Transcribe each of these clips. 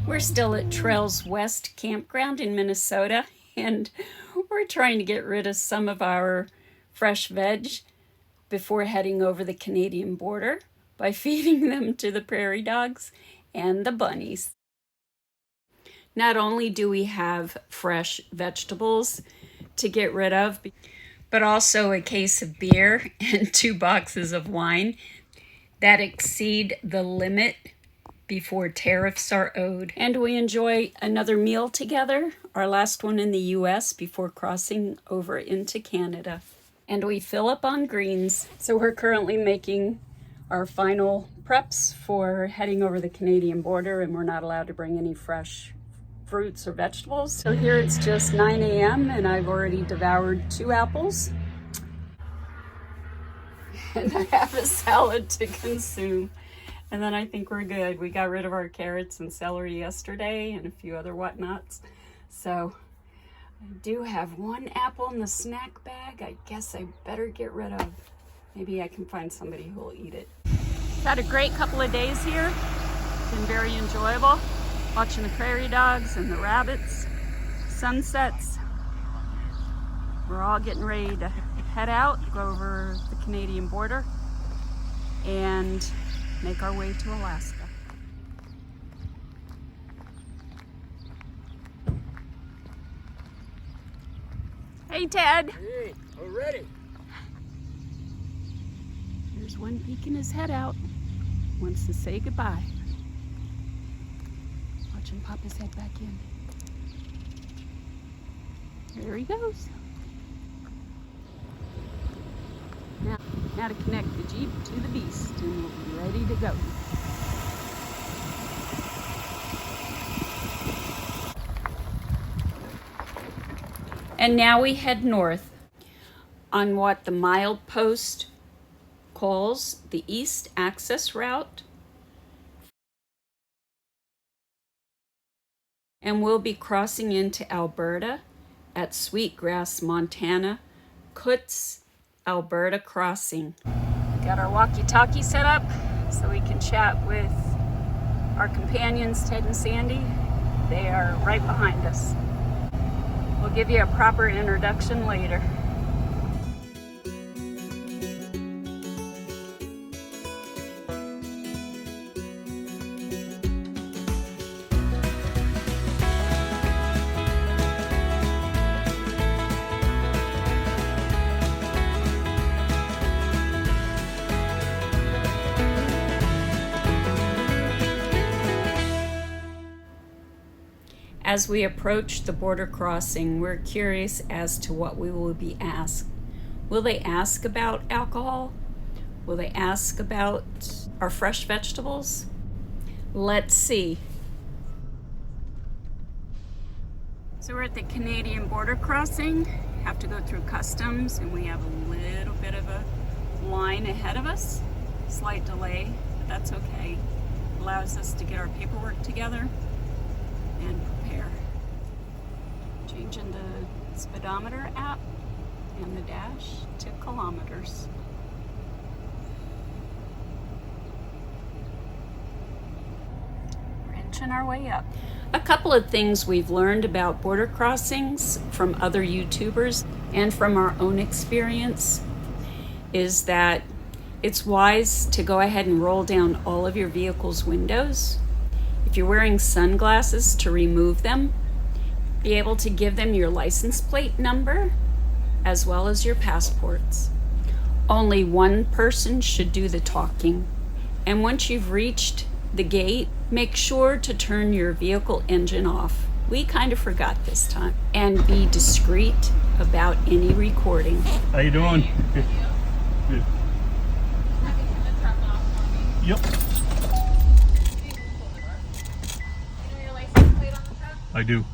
We're still at Trails West Campground in Minnesota, and we're trying to get rid of some of our fresh veg before heading over the Canadian border by feeding them to the prairie dogs and the bunnies. Not only do we have fresh vegetables to get rid of, but also a case of beer and 2 boxes of wine that exceed the limit before tariffs are owed. And we enjoy another meal together, our last one in the US before crossing over into Canada. And we fill up on greens. So we're currently making our final preps for heading over the Canadian border, and we're not allowed to bring any fresh fruits or vegetables. So here it's just 9 a.m. and I've already devoured 2 apples. And I have a salad to consume. And then I think we're good. We got rid of our carrots and celery yesterday and a few other whatnots. So I do have 1 apple in the snack bag. I guess I better get rid of. Maybe I can find somebody who will eat it. Had a great couple of days here. Been very enjoyable. Watching the prairie dogs and the rabbits, sunsets. We're all getting ready to head out, go over the Canadian border, and make our way to Alaska. Hey, Ted. Hey, we're ready. There's one peeking his head out. Wants to say goodbye. Watch him pop his head back in. There he goes. Now to connect the Jeep to the beast, and we'll be ready to go. And now we head north on what the milepost calls the East Access Route. And we'll be crossing into Alberta at Sweetgrass, Montana, Coutts, Alberta crossing. Got our walkie-talkie set up so we can chat with our companions, Ted and Sandy. They are right behind us. We'll give you a proper introduction later. As we approach the border crossing, we're curious as to what we will be asked. Will they ask about alcohol? Will they ask about our fresh vegetables? Let's see. So we're at the Canadian border crossing. Have to go through customs, and we have a little bit of a line ahead of us. Slight delay, but that's okay. Allows us to get our paperwork together and prepare. Changing the speedometer app and the dash to kilometers. We're inching our way up. A couple of things we've learned about border crossings from other YouTubers and from our own experience is that it's wise to go ahead and roll down all of your vehicle's windows. If you're wearing sunglasses, to remove them. Be able to give them your license plate number as well as your passports. Only one person should do the talking. And once you've reached the gate, make sure to turn your vehicle engine off. We kind of forgot this time. And be discreet about any recording. How you doing? Good. Yep. I do.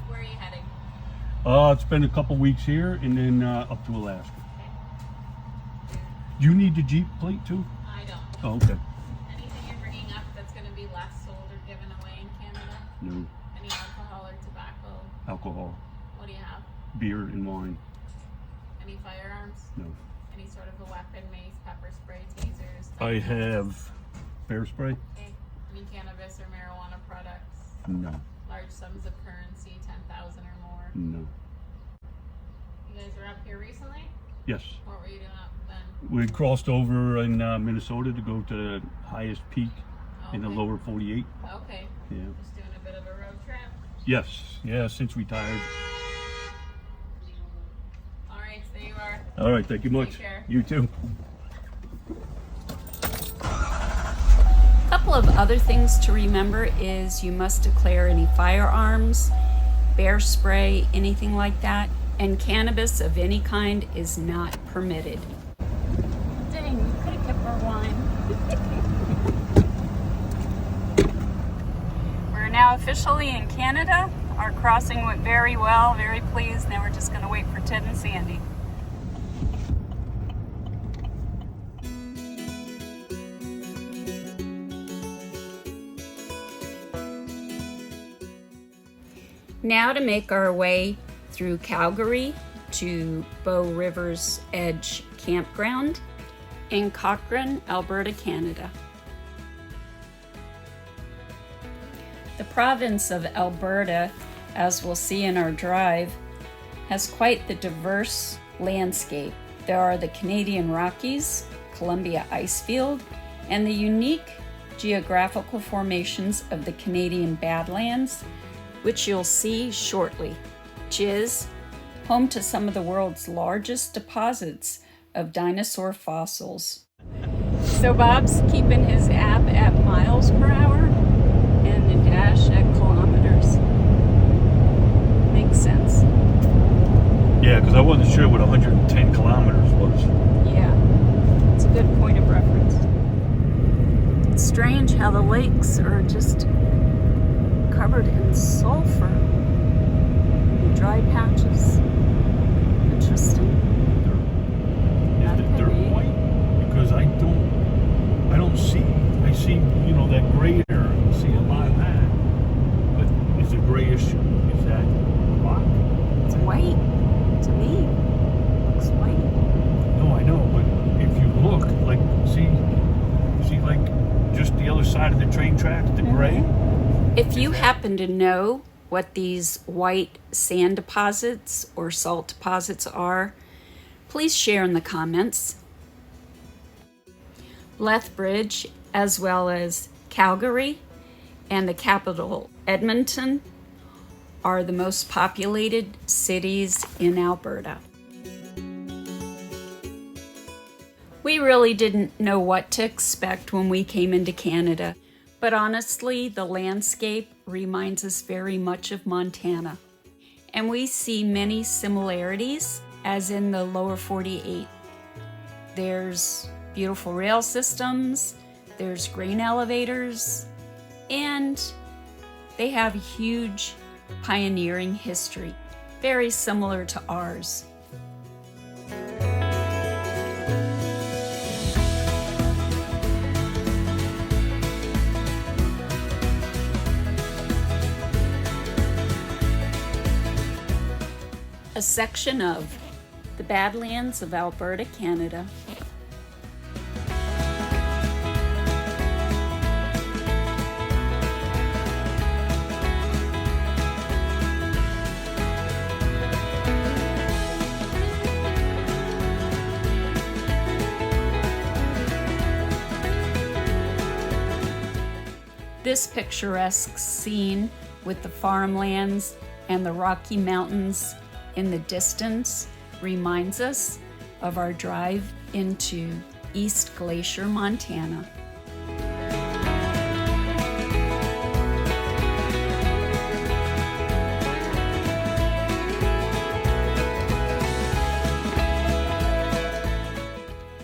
Where are you heading? It's been a couple weeks here and then up to Alaska. Okay. Do you need the Jeep plate too? I don't. Oh, okay. Anything you're bringing up that's going to be less sold or given away in Canada? No. Any alcohol or tobacco? Alcohol, What do you have? beer, and wine. Any firearms? No. Any sort of a weapon, mace, pepper spray, tasers? I have bear spray. Okay. any cannabis or marijuana products? No, Large sums of currency, 10,000 or more. no. You guys were up here recently? Yes. What were you doing up then? We crossed over in Minnesota to go to the highest peak in the Okay. lower 48. Okay. Yeah. Just doing a bit of a road trip. Yes. Yeah, since retired. All right, so there you are. All right, thank you much. Take care. You too. A couple of other things to remember is you must declare any firearms, bear spray, anything like that, and cannabis of any kind is not permitted. Dang, we could have kept our wine. We're now officially in Canada. Our crossing went very well, very pleased. Now we're just going to wait for Ted and Sandy. Now to make our way through Calgary to Bow River's Edge Campground in Cochrane, Alberta, Canada. The province of Alberta, as we'll see in our drive, has quite the diverse landscape. There are the Canadian Rockies, Columbia Icefield, and the unique geographical formations of the Canadian Badlands, which you'll see shortly, which is home to some of the world's largest deposits of dinosaur fossils. So Bob's keeping his app at miles per hour and the dash at kilometers. Makes sense. Yeah, because I wasn't sure what 110 kilometers was. Yeah, it's a good point of reference. It's strange how the lakes are just covered in sulfur. The dry patches. Interesting. Is the dirt white? Because I don't see. I see, you know, that gray area. I see a lot of that. But is it grayish? Is that rock? It's white to me. Looks white. No, I know, but if you look, like, see, like, just the other side of the train tracks, the gray. If you happen to know what these white sand deposits or salt deposits are, please share in the comments. Lethbridge, as well as Calgary and the capital Edmonton, are the most populated cities in Alberta. We really didn't know what to expect when we came into Canada, but honestly, the landscape reminds us very much of Montana. And we see many similarities, as in the lower 48. There's beautiful rail systems, there's grain elevators, and they have a huge pioneering history, very similar to ours. A section of the Badlands of Alberta, Canada. This picturesque scene with the farmlands and the Rocky Mountains in the distance reminds us of our drive into East Glacier, Montana.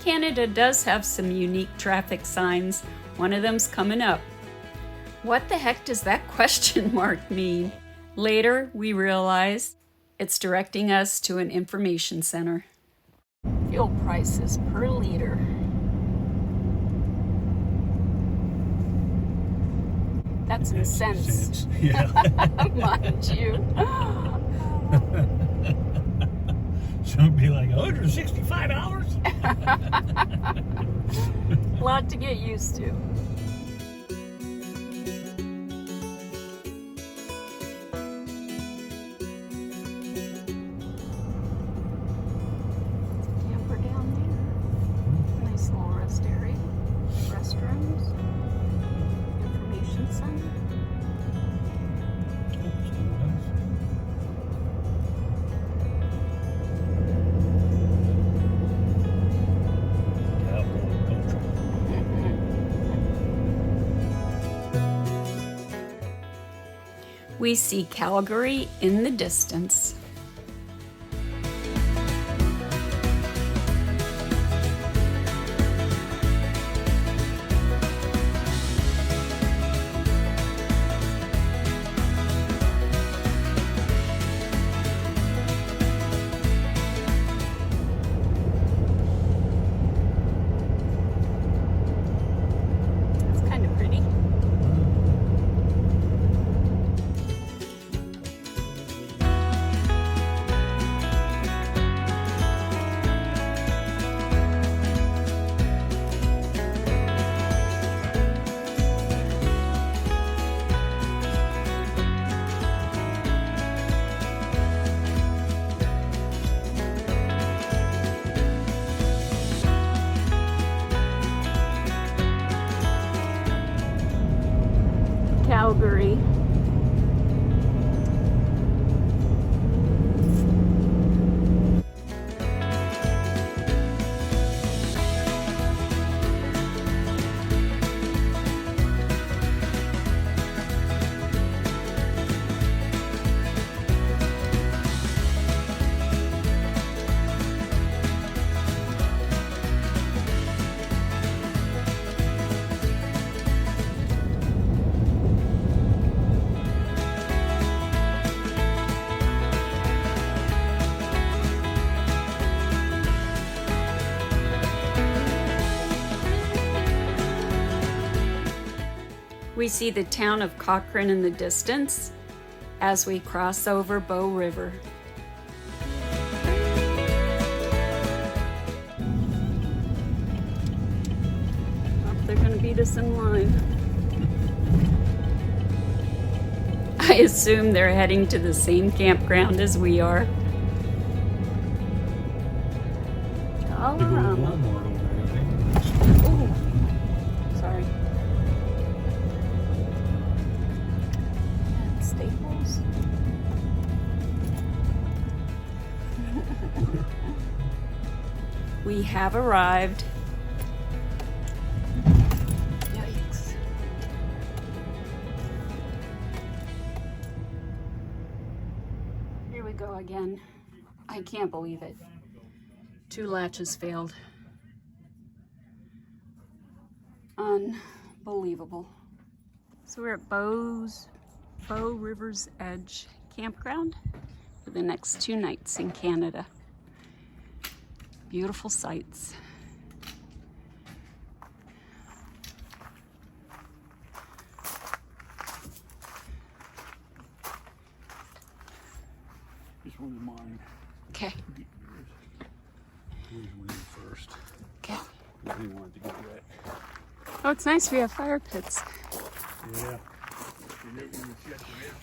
Canada does have some unique traffic signs. One of them's coming up. What the heck does that question mark mean? Later, we realized it's directing us to an information center. Fuel prices per liter. That's in cents. Yeah. Mind you. So it'd be like $165? A lot to get used to. We see Calgary in the distance. Calgary. We see the town of Cochrane in the distance as we cross over Bow River. Oh, they're going to beat us in line. I assume they're heading to the same campground as we are. All around. Oh, sorry. Staples. We have arrived. Yikes. Here we go again. I can't believe it. 2 latches failed. Unbelievable. So we're at Bow River's Edge Campground for the next 2 nights in Canada. Beautiful sights. This one's mine. Okay. Where's one first? Okay. I didn't want it to get wet. Oh, it's nice we have fire pits. Yeah.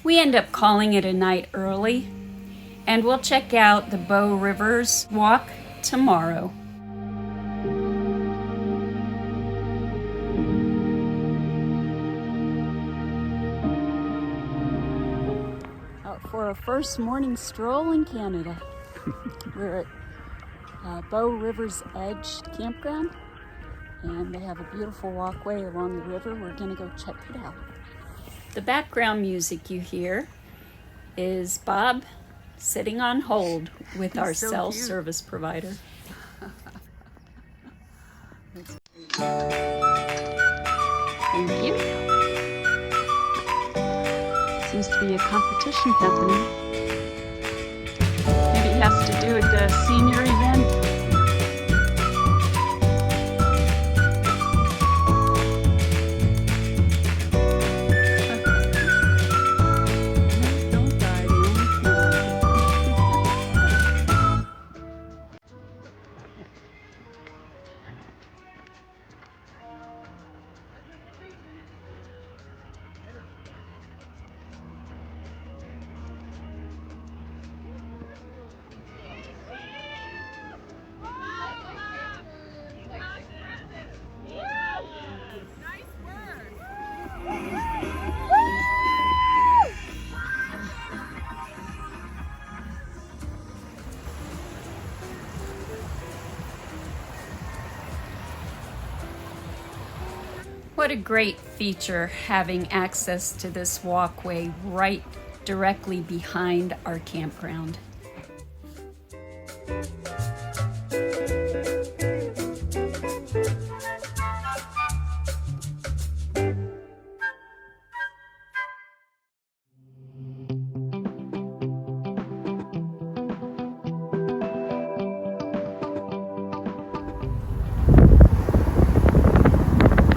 We end up calling it a night early, and we'll check out the Bow Rivers walk tomorrow. Out for our first morning stroll in Canada. We're at Bow River's Edge Campground, and they have a beautiful walkway along the river. We're gonna go check it out. The background music you hear is Bob sitting on hold with our so cell cute. service provider. Thank you. Seems to be a competition happening. Maybe it has to do with the senior event. Don't die, What a great feature having access to this walkway right directly behind our campground.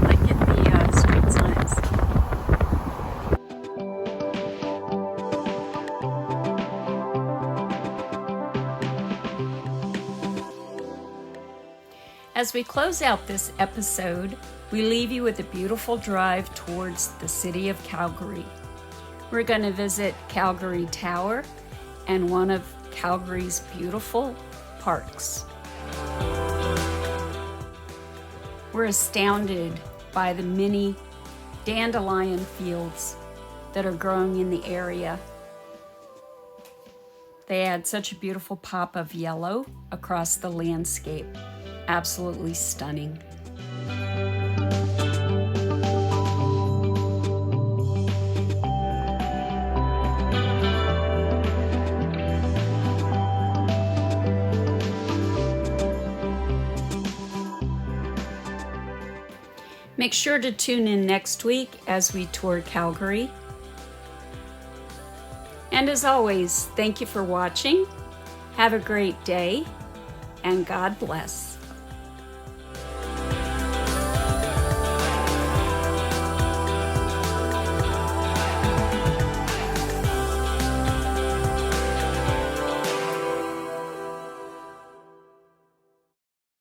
Like at the street signs. As we close out this episode, we leave you with a beautiful drive towards the city of Calgary. We're going to visit Calgary Tower and one of Calgary's beautiful parks. We're astounded by the many dandelion fields that are growing in the area. They add such a beautiful pop of yellow across the landscape. Absolutely stunning. Make sure to tune in next week as we tour Calgary. And as always, thank you for watching. Have a great day, and God bless.